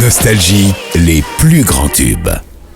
Nostalgie, les plus grands tubes.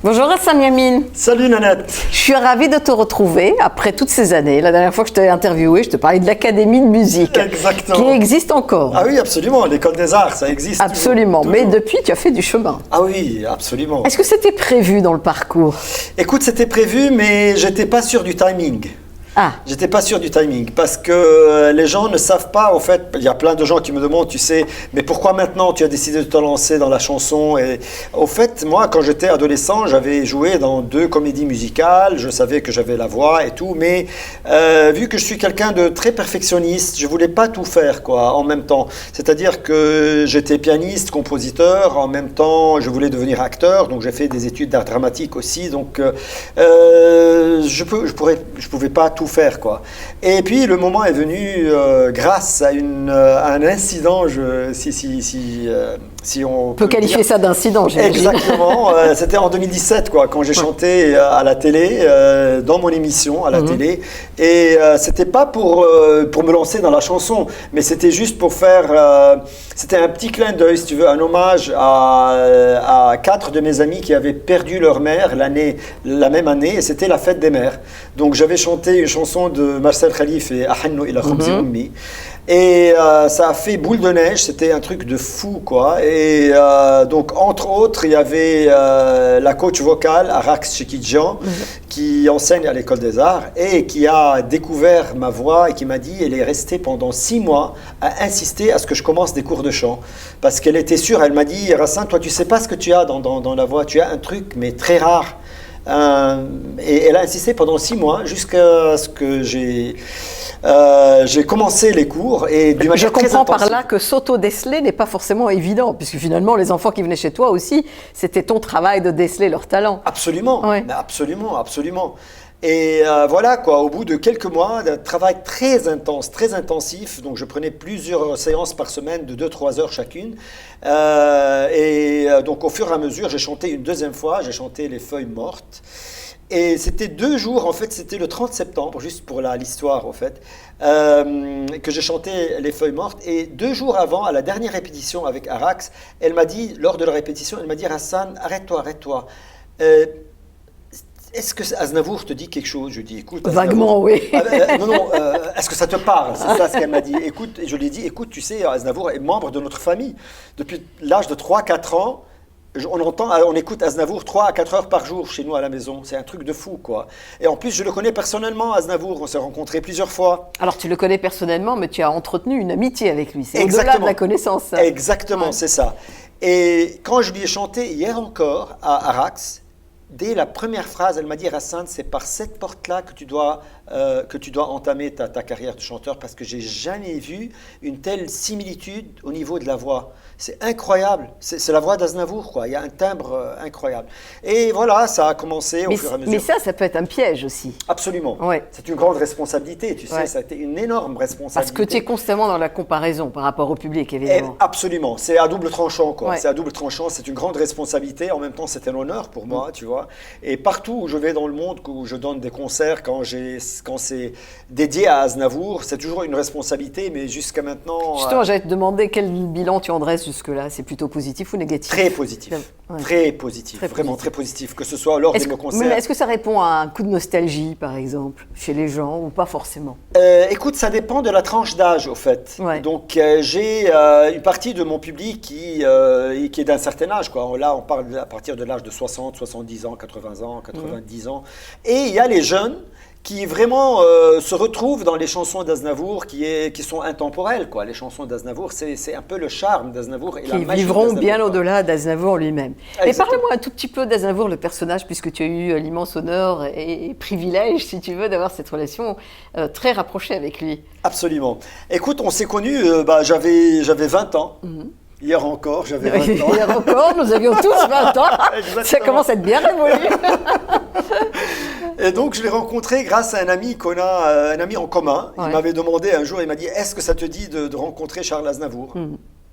Bonjour Hassan Yamine. Salut Nanette. Je suis ravie de te retrouver après toutes ces années. La dernière fois que je t'ai interviewé, je te parlais de l'Académie de musique. Exactement. Qui existe encore. Ah oui, absolument. L'École des Arts, ça existe. Absolument. Toujours. Mais depuis, tu as fait du chemin. Ah oui, absolument. Est-ce que c'était prévu dans le parcours? Écoute, c'était prévu, mais j'étais pas sûr du timing. Ah. J'étais pas sûr du timing parce que les gens ne savent pas, en fait, il y a plein de gens qui me demandent, tu sais, mais pourquoi maintenant tu as décidé de te lancer dans la chanson? Et au fait, moi, quand j'étais adolescent, j'avais joué dans 2 comédies musicales, je savais que j'avais la voix et tout, mais vu que je suis quelqu'un de très perfectionniste, je voulais pas tout faire, quoi, en même temps. C'est-à-dire que j'étais pianiste, compositeur, en même temps, je voulais devenir acteur, donc j'ai fait des études d'art dramatique aussi, donc je pouvais pas tout faire, quoi. Et puis le moment est venu grâce à un incident, si on peut qualifier dire ça d'incident, j'imagine. Exactement, c'était en 2017, quoi, quand j'ai chanté à la télé, dans mon émission à la télé, et c'était pas pour me lancer dans la chanson, mais c'était juste pour faire, c'était un petit clin d'œil, si tu veux, un hommage à 4 de mes amis qui avaient perdu leur mère la même année, et c'était la fête des mères. Donc j'avais chanté une chanson de Marcel Khalif et Ahannou ila Khubzi Ummi. Et ça a fait boule de neige, c'était un truc de fou, quoi. Et donc, entre autres, il y avait la coach vocale, Arax Chekidjian, qui enseigne à l'École des Arts et qui a découvert ma voix et qui m'a dit, elle est restée pendant 6 mois à insister à ce que je commence des cours de chant. Parce qu'elle était sûre, elle m'a dit, Hassan, toi, tu sais pas ce que tu as dans la voix, tu as un truc, mais très rare. Et elle a insisté pendant 6 mois jusqu'à ce que j'ai commencé les cours et d'une manière très Je comprends par intensive. là que s'auto-déceler n'est pas forcément évident, puisque finalement les enfants qui venaient chez toi aussi, c'était ton travail de déceler leur talent. Absolument, Ouais. absolument, absolument. Et voilà, quoi, au bout de quelques mois d'un travail très intense, très intensif, donc je prenais plusieurs séances par semaine de 2-3 heures chacune, donc au fur et à mesure, j'ai chanté une deuxième fois, j'ai chanté Les Feuilles Mortes, et c'était 2 jours, en fait, c'était le 30 septembre, juste pour l'histoire, en fait, que j'ai chanté Les Feuilles Mortes, et 2 jours avant, à la dernière répétition avec Arax, elle m'a dit, lors de la répétition, elle m'a dit, Hassan, arrête-toi. Est-ce que Aznavour te dit quelque chose? Je dis, écoute, Vaguement, oui. Est-ce que ça te parle? C'est ça ce qu'elle m'a dit. Écoute, et je lui ai dit, écoute, tu sais, Aznavour est membre de notre famille. Depuis l'âge de 3-4 ans, on écoute Aznavour 3 à 4 heures par jour chez nous à la maison. C'est un truc de fou, quoi. Et en plus, je le connais personnellement, Aznavour. On s'est rencontrés plusieurs fois. Alors tu le connais personnellement, mais tu as entretenu une amitié avec lui. C'est au-delà Exactement. de la connaissance. Ça. Exactement, Ouais. c'est ça. Et quand je lui ai chanté hier encore à Arax, dès la première phrase, elle m'a dit, Hassan, c'est par cette porte-là que tu dois entamer ta carrière de chanteur, parce que j'ai jamais vu une telle similitude au niveau de la voix. C'est incroyable. C'est la voix d'Aznavour, quoi. Il y a un timbre incroyable. Et voilà, ça a commencé au fur et à mesure. Mais ça peut être un piège aussi. Absolument. Ouais. C'est une grande responsabilité, tu sais. Ouais. Ça a été une énorme responsabilité. Parce que tu es constamment dans la comparaison par rapport au public, évidemment. Absolument, c'est à double tranchant, quoi. Ouais. C'est à double tranchant, c'est une grande responsabilité, en même temps c'est un honneur pour moi, tu vois. Et partout où je vais dans le monde, où je donne des concerts, quand c'est dédié à Aznavour, c'est toujours une responsabilité, mais jusqu'à maintenant... Justement, j'allais te demander quel bilan tu en dresses jusque-là. C'est plutôt positif ou négatif? Très positif, Ouais. très positif, vraiment très positif, que ce soit lors de mes concerts. Est-ce que ça répond à un coup de nostalgie, par exemple, chez les gens, ou pas forcément? Écoute, ça dépend de la tranche d'âge, au fait. Ouais. Donc, j'ai une partie de mon public qui est d'un certain âge, quoi. Là, on parle à partir de l'âge de 60, 70 ans, 80 ans, 90 ans. Et il y a les jeunes qui vraiment se retrouvent dans les chansons d'Aznavour qui sont intemporelles, quoi. Les chansons d'Aznavour, c'est un peu le charme d'Aznavour et la Qui magie vivront d'Aznavour, bien quoi. au-delà d'Aznavour lui-même. Mais Exactement. parle-moi un tout petit peu d'Aznavour, le personnage, puisque tu as eu l'immense honneur et privilège, si tu veux, d'avoir cette relation très rapprochée avec lui. Absolument. Écoute, on s'est connus, j'avais 20 ans. Hier encore, j'avais 20 ans. Hier encore, nous avions tous 20 ans. Exactement. Ça commence à être bien révolu. Et donc, je l'ai rencontré grâce à un ami un ami en commun. Ouais. Il m'avait demandé un jour, il m'a dit, est-ce que ça te dit de rencontrer Charles Aznavour?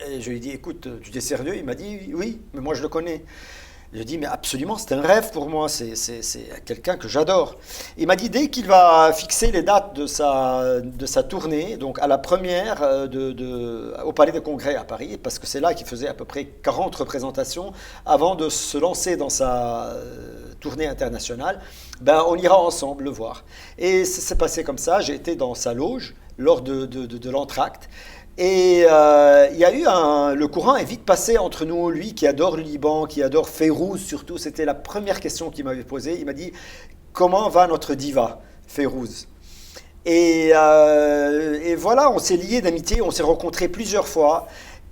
Et je lui ai dit, écoute, tu es sérieux? Il m'a dit, oui, mais moi je le connais. Je dis, mais absolument, c'est un rêve pour moi, c'est quelqu'un que j'adore. Il m'a dit, dès qu'il va fixer les dates de sa tournée, donc à la première au Palais des Congrès à Paris, parce que c'est là qu'il faisait à peu près 40 représentations avant de se lancer dans sa tournée internationale, ben, on ira ensemble le voir. Et ça s'est passé comme ça, j'ai été dans sa loge lors de l'entracte. Et il y a eu le courant est vite passé entre nous, lui qui adore le Liban, qui adore Fayrouz surtout, c'était la première question qu'il m'avait posée. Il m'a dit, comment va notre diva, Fayrouz? Et voilà, on s'est liés d'amitié, on s'est rencontrés plusieurs fois.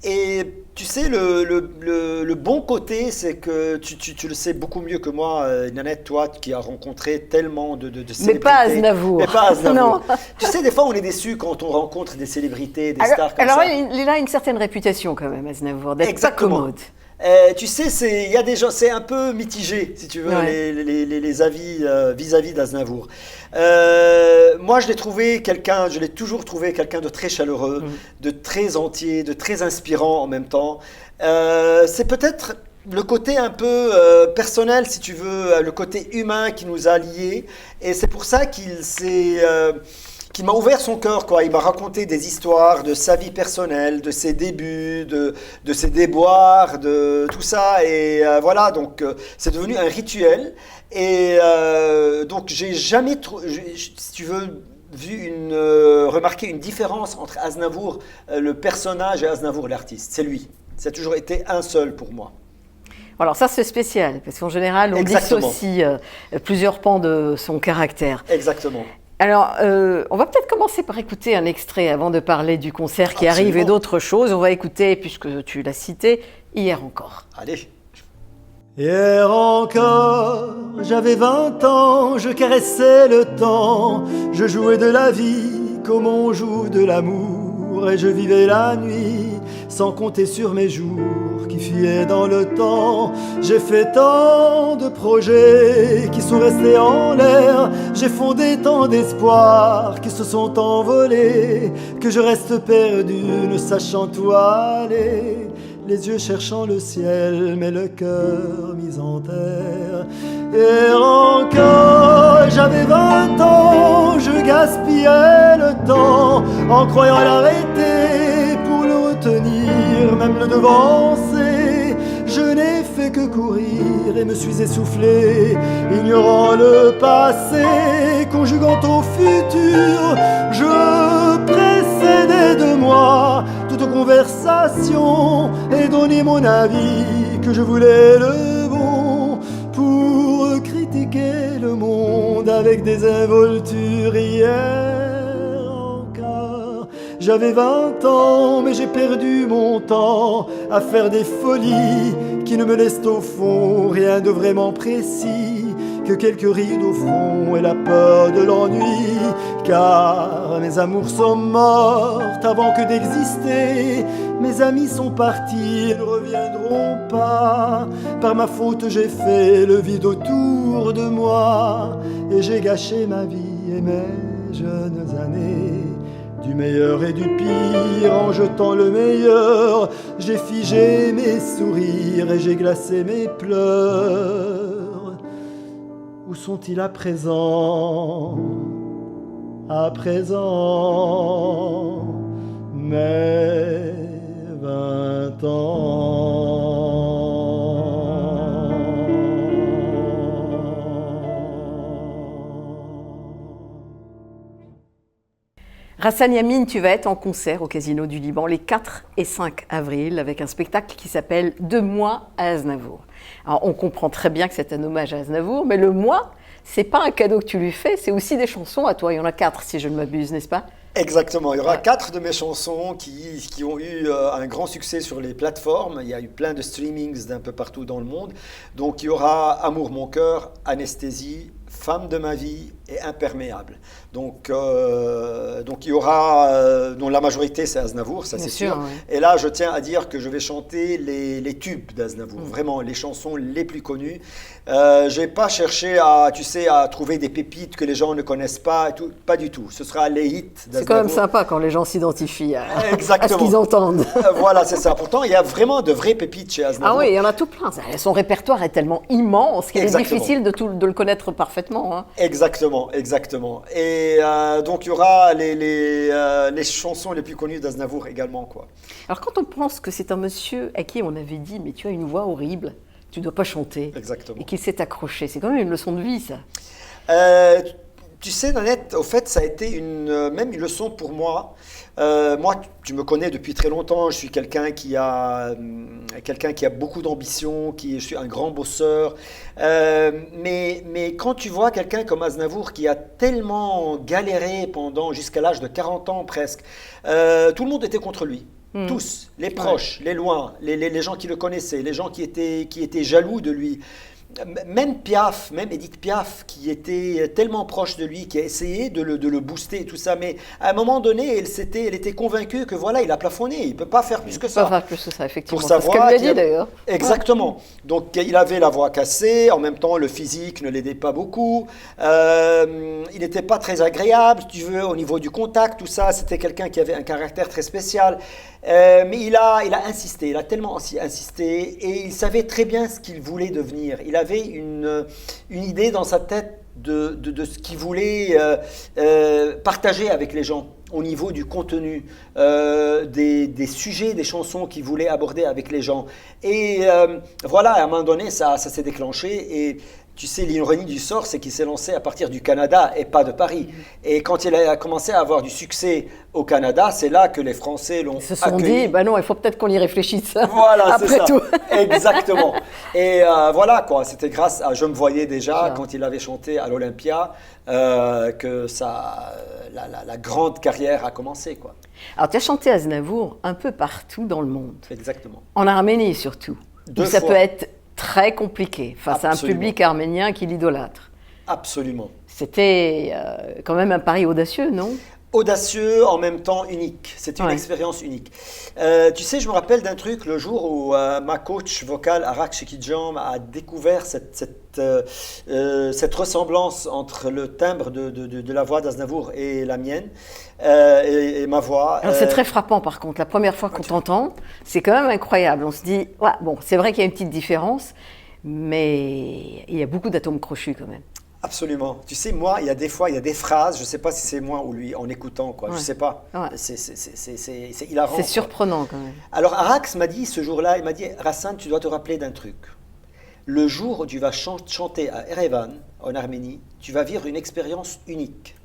Et tu sais, le bon côté, c'est que tu le sais beaucoup mieux que moi, Nanette, toi qui as rencontré tellement de célébrités. Mais pas Aznavour. Mais pas Aznavour. Non. Tu sais, des fois, on est déçu quand on rencontre des célébrités, des stars comme alors ça. il a une certaine réputation quand même, Aznavour, d'être pas Exactement. commode. Tu sais, il y a des gens, c'est un peu mitigé, si tu veux, Ouais. les avis vis-à-vis d'Aznavour. Moi, je l'ai toujours trouvé quelqu'un de très chaleureux, de très entier, de très inspirant en même temps. C'est peut-être le côté un peu personnel, si tu veux, le côté humain qui nous a liés. Et c'est pour ça qu'il m'a ouvert son cœur, quoi. Il m'a raconté des histoires de sa vie personnelle, de ses débuts, de ses déboires, de tout ça. Et voilà, donc c'est devenu un rituel. Et donc j'ai jamais, si tu veux, remarqué une différence entre Aznavour, le personnage, et Aznavour, l'artiste. C'est lui. Ça a toujours été un seul pour moi. Alors ça c'est spécial, parce qu'en général on Exactement. dissocie plusieurs pans de son caractère. Exactement. Alors, on va peut-être commencer par écouter un extrait avant de parler du concert qui arrive et Absolument. d'autres choses. On va écouter, puisque tu l'as cité, Hier encore. Allez. Hier encore, j'avais 20 ans, je caressais le temps, je jouais de la vie comme on joue de l'amour, et je vivais la nuit sans compter sur mes jours qui fuyaient dans le temps. J'ai fait tant de projets qui sont restés en l'air, j'ai fondé tant d'espoirs qui se sont envolés, que je reste perdu ne sachant où aller. Les yeux cherchant le ciel, mais le cœur mis en terre. Hier encore, j'avais 20 ans, je gaspillais le temps en croyant l'arrêter pour le retenir, même le devancer. Je n'ai fait que courir et me suis essoufflé, ignorant le passé, conjuguant au futur. Je précédais de moi toute conversation et donner mon avis que je voulais le bon pour critiquer le monde avec des involtures. Hier encore, j'avais 20 ans, mais j'ai perdu mon temps à faire des folies qui ne me laissent au fond rien de vraiment précis, que quelques rides au front et la peur de l'ennui. Car mes amours sont mortes avant que d'exister, mes amis sont partis et ne reviendront pas. Par ma faute j'ai fait le vide autour de moi, et j'ai gâché ma vie et mes jeunes années. Du meilleur et du pire, en jetant le meilleur, j'ai figé mes sourires et j'ai glacé mes pleurs. Où sont-ils à présent? À présent, mes 20 ans. Rassan Yamin, tu vas être en concert au Casino du Liban les 4 et 5 avril avec un spectacle qui s'appelle « De moi à Aznavour ». Alors, on comprend très bien que c'est un hommage à Aznavour, mais le « moi », c'est pas un cadeau que tu lui fais, c'est aussi des chansons à toi. Il y en a 4 si je ne m'abuse, n'est-ce pas? Exactement, il y aura 4 de mes chansons qui ont eu un grand succès sur les plateformes. Il y a eu plein de streamings d'un peu partout dans le monde. Donc il y aura Amour mon cœur, Anesthésie, femme de ma vie et imperméable. Donc il y aura, dont la majorité c'est Aznavour, ça Bien c'est sûr, sûr. ouais. Et là, je tiens à dire que je vais chanter les tubes d'Aznavour, vraiment les chansons les plus connues. J'ai pas cherché à trouver des pépites que les gens ne connaissent pas, et tout, pas du tout. Ce sera les hits d'Aznavour. C'est quand même sympa quand les gens s'identifient à ce Exactement. qu'ils entendent. Voilà, c'est ça. Pourtant, il y a vraiment de vraies pépites chez Aznavour. Ah oui, il y en a tout plein. Son répertoire est tellement immense qu'il est Exactement. difficile de le connaître parfaitement. Hein. Exactement. Et donc il y aura les chansons les plus connues d'Aznavour également, quoi. Alors quand on pense que c'est un monsieur à qui on avait dit « mais tu as une voix horrible, tu ne dois pas chanter », Exactement. et qu'il s'est accroché, c'est quand même une leçon de vie, ça. Tu sais, Nanette, au fait, ça a été même une leçon pour moi. Moi, tu me connais depuis très longtemps. Je suis quelqu'un qui a beaucoup d'ambition, je suis un grand bosseur. Mais quand tu vois quelqu'un comme Aznavour qui a tellement galéré jusqu'à l'âge de 40 ans presque, tout le monde était contre lui. Tous, les proches, les loin, les gens qui le connaissaient, les gens qui étaient jaloux de lui. Même Piaf, même Edith Piaf, qui était tellement proche de lui, qui a essayé de le booster et tout ça, mais à un moment donné, elle était convaincue que voilà, il a plafonné, il ne peut pas faire plus que ça. Pas faire plus que ça, effectivement. Pour sa C'est ce qu'elle voix, lui a dit d'ailleurs. Exactement. Donc il avait la voix cassée, en même temps le physique ne l'aidait pas beaucoup, il n'était pas très agréable, si tu veux, au niveau du contact, tout ça, c'était quelqu'un qui avait un caractère très spécial. Mais il a insisté, il a tellement insisté, et il savait très bien ce qu'il voulait devenir. Il avait une idée dans sa tête de ce qu'il voulait partager avec les gens au niveau du contenu, des sujets, des chansons qu'il voulait aborder avec les gens. Et voilà, à un moment donné, ça s'est déclenché. Et tu sais, l'ironie du sort, c'est qu'il s'est lancé à partir du Canada et pas de Paris. Et quand il a commencé à avoir du succès au Canada, c'est là que les Français l'ont Ils se sont accueilli. dit, bah non, il faut peut-être qu'on y réfléchisse. Voilà, c'est Après ça. tout. Exactement. Et voilà, quoi. C'était grâce à Je me voyais déjà, Voilà. quand il avait chanté à l'Olympia, que la grande carrière a commencé, quoi. Alors tu as chanté Aznavour un peu partout dans le monde. Exactement. En Arménie surtout. Deux où ça fois. peut être très compliqué face à un Absolument. public arménien qui l'idolâtre. Absolument. C'était quand même un pari audacieux, non? Audacieux, en même temps unique. C'était une Ouais. expérience unique. Tu sais, je me rappelle d'un truc, le jour où ma coach vocale, Arak Shekidjam, a découvert cette ressemblance entre le timbre de la voix d'Aznavour et la mienne, et ma voix. Alors c'est très frappant par contre. La première fois qu'on t'entend, c'est quand même incroyable. On se dit, ouais, bon, c'est vrai qu'il y a une petite différence, mais il y a beaucoup d'atomes crochus quand même. Absolument. Tu sais, moi, il y a des phrases, je ne sais pas si c'est moi ou lui, en écoutant, quoi. Je Ouais. ne sais pas. Ouais. C'est hilarant. C'est quoi. surprenant quand même. Alors, Arax m'a dit ce jour-là, il m'a dit, Rassan, tu dois te rappeler d'un truc. Le jour où tu vas chanter à Erevan, en Arménie, tu vas vivre une expérience unique.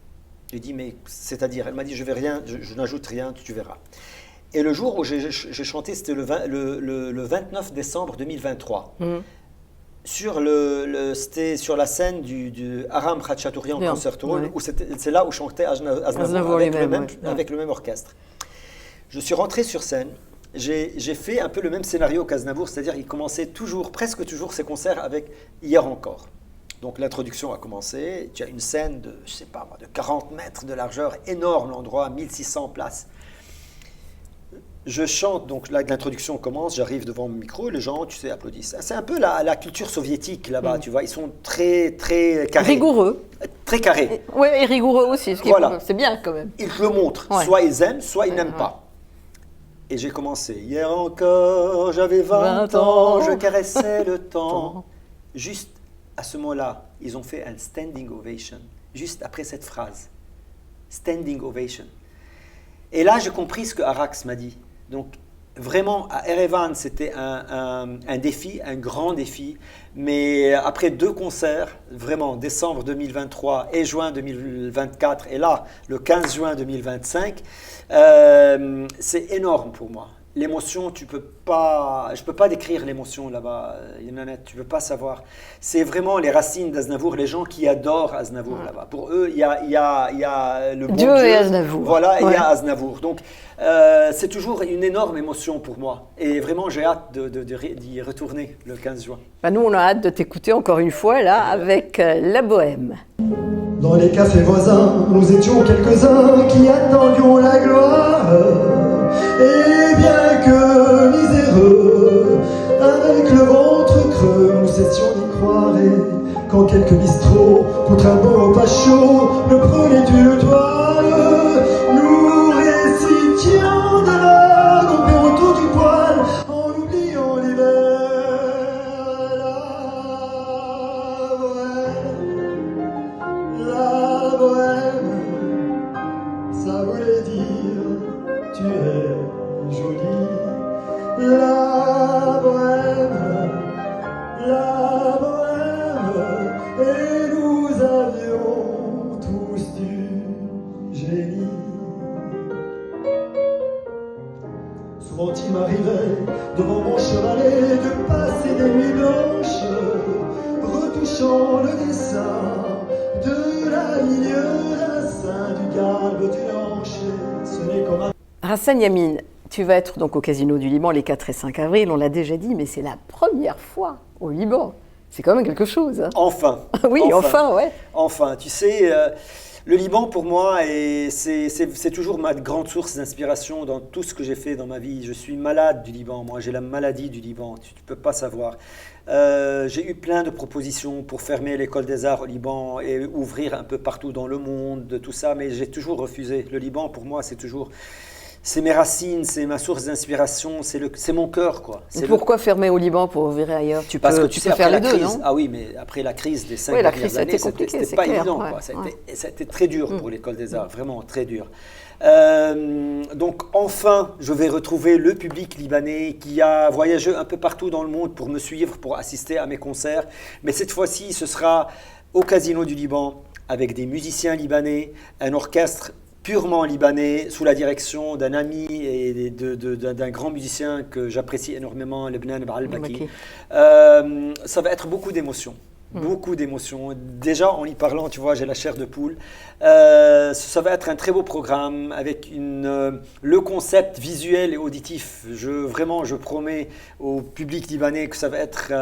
Je lui ai dit, mais c'est-à-dire, elle m'a dit, je n'ajoute rien, tu verras. Et le jour où j'ai chanté, c'était le 29 décembre 2023. C'était sur la scène du Aram Khachaturian Bien, Concert Hall, ouais. où c'est là où chantait Aznavour Aznavour avec, lui-même, avec le même orchestre. Je suis rentré sur scène, j'ai fait un peu le même scénario qu'Aznavour, c'est-à-dire il commençait presque toujours ses concerts avec Hier encore. Donc l'introduction a commencé, tu as une scène de, je sais pas moi, de 40 mètres de largeur, énorme l'endroit, 1600 places. Je chante, donc l'introduction commence, j'arrive devant mon micro, les gens, tu sais, applaudissent. C'est un peu la culture soviétique là-bas, tu vois, ils sont très, très carrés. Rigoureux. Très carrés. Oui, et rigoureux aussi. Voilà. C'est bien quand même. Ils te le montrent, Ouais. soit ils aiment, soit ils n'aiment ouais. pas. Et j'ai commencé, hier encore, j'avais 20 ans, je caressais le temps. Juste à ce moment-là, ils ont fait un standing ovation, juste après cette phrase. Standing ovation. Et là, j'ai compris ce que Arax m'a dit. Donc, vraiment, à Erevan, c'était un défi, un grand défi. Mais après 2 concerts, vraiment, décembre 2023 et juin 2024, et là, le 15 juin 2025, c'est énorme pour moi. l'émotion, je peux pas décrire l'émotion là-bas, Yannanette, tu peux pas savoir. C'est vraiment les racines d'Aznavour, les gens qui adorent Aznavour là-bas. Pour eux, il y a le bon Dieu et Aznavour. Voilà, et il y a Aznavour. Donc, c'est toujours une énorme émotion pour moi. Et vraiment, j'ai hâte d'y retourner le 15 juin. Bah, nous, on a hâte de t'écouter encore une fois, là, avec La Bohème. Dans les cafés voisins, nous étions quelques-uns qui attendions la gloire. Et bien que miséreux, avec le ventre creux, nous cessions d'y croire. Et quand quelques bistrots, contre un bon pas chaud, ne prenaient une toile, nous récitions de l'art, on perd autour du poil, en oubliant l'hiver. La bohème, ça voulait dire tu es jolie. La bohème, et nous avions tous du génie. Souvent il m'arrivait devant mon chevalet de passer des nuits blanches, retouchant le dessin de la ligne d'un sein, du galbe, du hanche. Ce n'est comme un... Hassan Yamin, tu vas être donc au Casino du Liban les 4 et 5 avril, on l'a déjà dit, mais c'est la première fois au Liban. C'est quand même quelque chose. Hein. Enfin. Oui, enfin, ouais. Enfin, tu sais, le Liban pour moi, c'est toujours ma grande source d'inspiration dans tout ce que j'ai fait dans ma vie. Je suis malade du Liban, moi j'ai la maladie du Liban, tu ne peux pas savoir. J'ai eu plein de propositions pour fermer l'école des arts au Liban et ouvrir un peu partout dans le monde, tout ça, mais j'ai toujours refusé. Le Liban pour moi c'est mes racines, c'est ma source d'inspiration, c'est mon cœur, quoi. Pourquoi fermer au Liban pour ouvrir ailleurs? Parce que tu sais, faire les deux, crise, non? Ah oui, mais après la crise des 5 dernières années, c'était pas évident, ouais, quoi. Ça a été très dur pour l'école des arts, vraiment très dur. Donc enfin, je vais retrouver le public libanais qui a voyagé un peu partout dans le monde pour me suivre, pour assister à mes concerts. Mais cette fois-ci, ce sera au Casino du Liban, avec des musiciens libanais, un orchestre purement libanais, sous la direction d'un ami et d'un grand musicien que j'apprécie énormément, Lebnan Baalbaki. Ça va être beaucoup d'émotions. Beaucoup d'émotions. Déjà, en y parlant, tu vois, j'ai la chair de poule. Ça va être un très beau programme avec le concept visuel et auditif. Je promets au public libanais que ça va être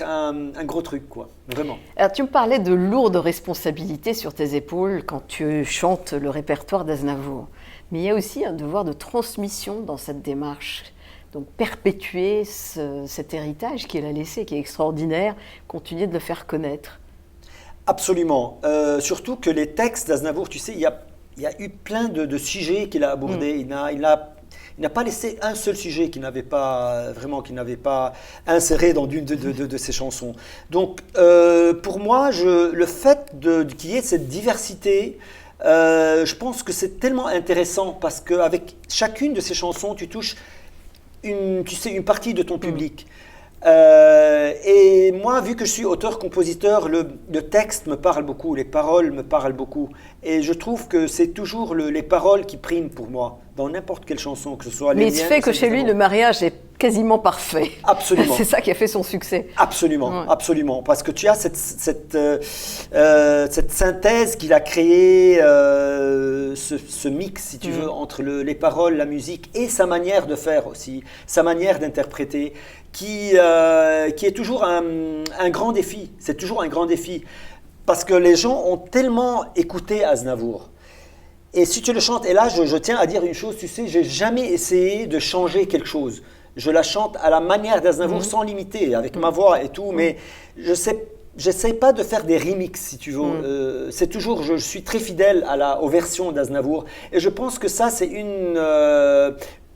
un gros truc, quoi, vraiment. Alors, tu me parlais de lourdes responsabilités sur tes épaules quand tu chantes le répertoire d'Aznavour. Mais il y a aussi un devoir de transmission dans cette démarche. Donc, perpétuer cet héritage qu'il a laissé, qui est extraordinaire, continuer de le faire connaître. Absolument. Surtout que les textes d'Aznavour, tu sais, il y a eu plein de sujets qu'il a abordés. Il n'a pas laissé un seul sujet qu'il n'avait pas inséré dans une de ses chansons. Donc, pour moi, le fait qu'il y ait cette diversité, je pense que c'est tellement intéressant parce qu'avec chacune de ces chansons, tu touches une partie de ton public. Et moi, vu que je suis auteur-compositeur, le texte me parle beaucoup, les paroles me parlent beaucoup. Et je trouve que c'est toujours les paroles qui priment pour moi, dans n'importe quelle chanson, que ce soit les miennes. Mais il se fait que chez lui, le mariage est quasiment parfait. Absolument. C'est ça qui a fait son succès. Absolument, absolument. Parce que tu as cette synthèse qu'il a créée, ce mix, si tu veux, entre les paroles, la musique et sa manière de faire aussi, sa manière d'interpréter, qui est toujours un grand défi. C'est toujours un grand défi. Parce que les gens ont tellement écouté Aznavour. Et si tu le chantes, et là je tiens à dire une chose, tu sais, j'ai jamais essayé de changer quelque chose. Je la chante à la manière d'Aznavour sans limiter, avec ma voix et tout, mais j'essaie pas de faire des remixes, si tu veux. C'est toujours, je suis très fidèle aux versions d'Aznavour. Et je pense que ça, c'est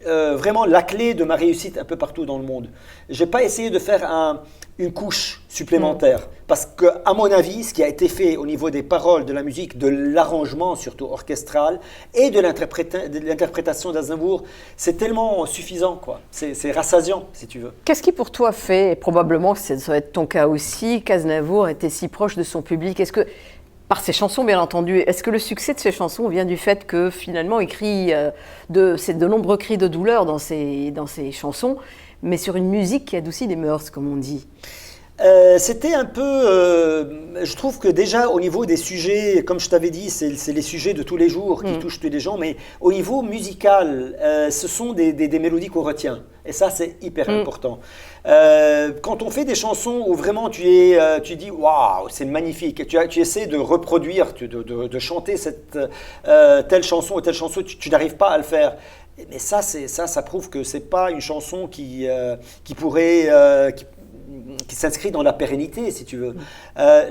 vraiment la clé de ma réussite un peu partout dans le monde. Je n'ai pas essayé de faire une couche supplémentaire parce que, à mon avis, ce qui a été fait au niveau des paroles, de la musique, de l'arrangement surtout orchestral et de l'interprétation d'Aznavour, c'est tellement suffisant, quoi. C'est rassasiant, si tu veux. Qu'est-ce qui pour toi fait, et probablement ça doit être ton cas aussi, qu'Aznavour était si proche de son public? Est-ce que par ses chansons, bien entendu. Est-ce que le succès de ces chansons vient du fait que finalement il crie c'est de nombreux cris de douleur dans ces chansons, mais sur une musique qui adoucit les mœurs, comme on dit? C'était un peu, je trouve que déjà au niveau des sujets, comme je t'avais dit, c'est les sujets de tous les jours qui touchent tous les gens, mais au niveau musical, ce sont des mélodies qu'on retient. Et ça, c'est hyper important. Quand on fait des chansons où vraiment tu dis waouh, c'est magnifique, tu essaies de reproduire, de chanter cette telle chanson ou telle chanson, tu n'arrives pas à le faire. Mais ça prouve que c'est pas une chanson qui s'inscrit dans la pérennité, si tu veux.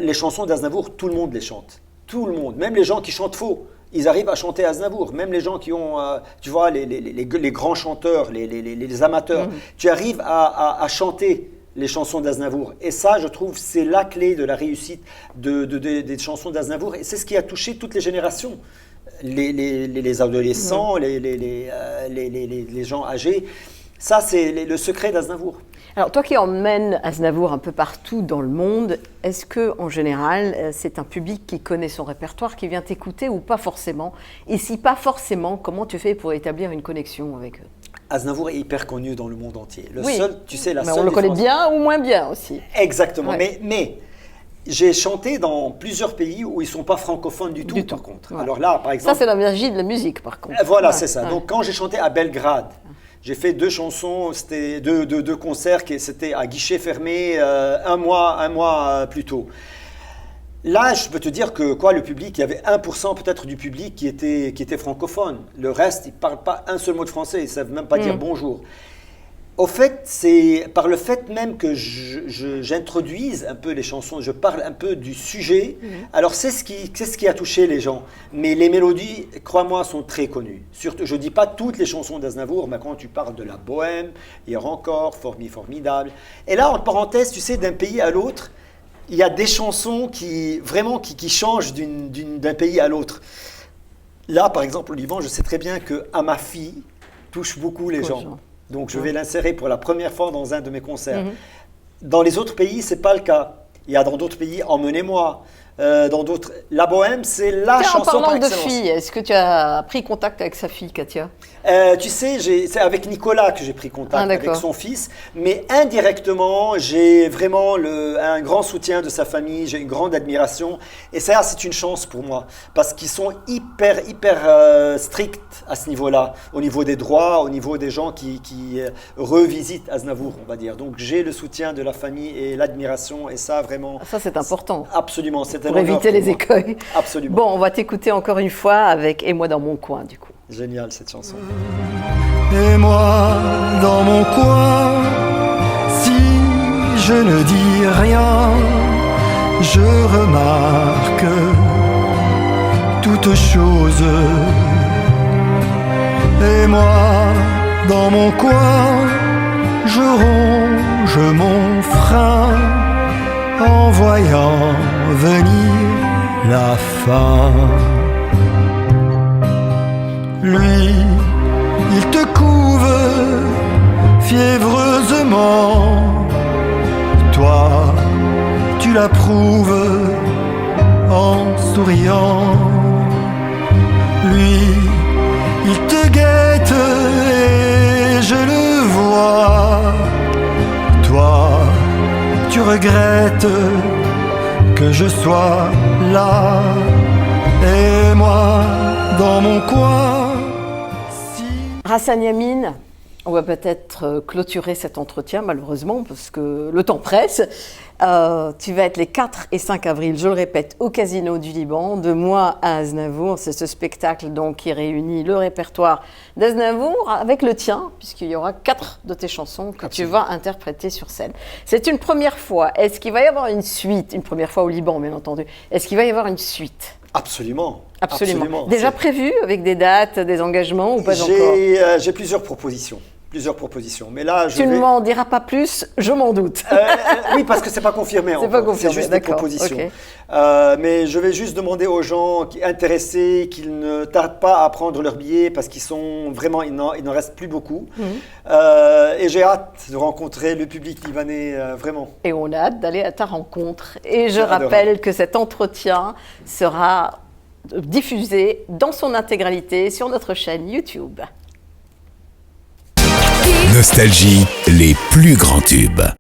Les chansons d'Aznavour, tout le monde les chante. Tout le monde, même les gens qui chantent faux, ils arrivent à chanter Aznavour. Même les gens qui ont, tu vois, les grands chanteurs, les amateurs, tu arrives à chanter les chansons d'Aznavour. Et ça, je trouve, c'est la clé de la réussite des chansons d'Aznavour. Et c'est ce qui a touché toutes les générations. Les adolescents, les gens âgés. Ça, c'est le secret d'Aznavour. Alors, toi qui emmènes Aznavour un peu partout dans le monde, est-ce que, en général, c'est un public qui connaît son répertoire, qui vient t'écouter ou pas forcément? Et si pas forcément, comment tu fais pour établir une connexion avec eux? Aznavour est hyper connu dans le monde entier. Oui, seul, tu sais, mais on le connaît bien ou moins bien aussi. Exactement, Ouais. mais j'ai chanté dans plusieurs pays où ils ne sont pas francophones du tout, par contre. Ouais. Alors là, par exemple... Ça, c'est la magie de la musique, par contre. Voilà, Ouais. c'est ça. Ouais. Donc, quand j'ai chanté à Belgrade, j'ai fait 2 chansons, c'était deux concerts, c'était à guichet fermé un mois plus tôt. Là, je peux te dire que le public, il y avait 1% peut-être du public qui était francophone. Le reste, ils ne parlent pas un seul mot de français, ils ne savent même pas dire bonjour. Au fait, c'est par le fait même que j'introduise un peu les chansons, je parle un peu du sujet. Alors c'est ce qui a touché les gens. Mais les mélodies, crois-moi, sont très connues. Surtout, je ne dis pas toutes les chansons d'Aznavour, mais quand tu parles de la bohème, hier encore, formidable. Et là, en parenthèse, tu sais, d'un pays à l'autre, il y a des chansons qui changent d'un pays à l'autre. Là, par exemple, au Liban, je sais très bien que « À ma fille » touche beaucoup les gens. Donc, je vais l'insérer pour la première fois dans un de mes concerts. Dans les autres pays, ce n'est pas le cas. Il y a dans d'autres pays « Emmenez-moi ». Dans d'autres, la bohème, c'est la chanson par en parlant de excellence. fille, est-ce que tu as pris contact avec sa fille, Katia? Tu sais, c'est avec Nicolas que j'ai pris contact, avec son fils, mais indirectement, j'ai vraiment un grand soutien de sa famille, j'ai une grande admiration, et ça, c'est une chance pour moi, parce qu'ils sont hyper stricts à ce niveau-là, au niveau des droits, au niveau des gens qui revisitent Aznavour, on va dire. Donc j'ai le soutien de la famille et l'admiration, et ça, vraiment... Ça, c'est important. Absolument, c'est pour éviter les écueils. Absolument. Bon, on va t'écouter encore une fois avec « Et moi dans mon coin » du coup. Génial cette chanson. Et moi dans mon coin, si je ne dis rien, je remarque toutes choses. Et moi dans mon coin, je ronge mon frein en voyant venir la fin. Lui, il te couve fiévreusement. Toi, tu l'approuves en souriant. Lui, il te guette et je le vois. Toi, tu regrettes que je sois là. Et moi, dans mon coin. Rassan Yamine, on va peut-être clôturer cet entretien, malheureusement, parce que le temps presse. Tu vas être les 4 et 5 avril, je le répète, au Casino du Liban, de moi à Aznavour. C'est ce spectacle donc, qui réunit le répertoire d'Aznavour avec le tien, puisqu'il y aura 4 de tes chansons que tu vas interpréter sur scène. C'est une première fois. Est-ce qu'il va y avoir une suite? Une première fois au Liban, bien entendu. Est-ce qu'il va y avoir une suite? Absolument. Absolument. Déjà prévu avec des dates, des engagements ou pas encore? J'ai plusieurs propositions. plusieurs propositions. Mais là, Tu ne m'en diras pas plus, je m'en doute. Oui, parce que c'est pas confirmé. C'est pas confirmé, c'est juste des d'accord, propositions. ok. Mais je vais juste demander aux gens intéressés qu'ils ne tardent pas à prendre leur billet parce qu'ils sont vraiment, il n'en reste plus beaucoup. Et j'ai hâte de rencontrer le public libanais, vraiment. Et on a hâte d'aller à ta rencontre. Et je C'est adorable. rappelle que cet entretien sera diffusé dans son intégralité sur notre chaîne YouTube. Nostalgie, les plus grands tubes.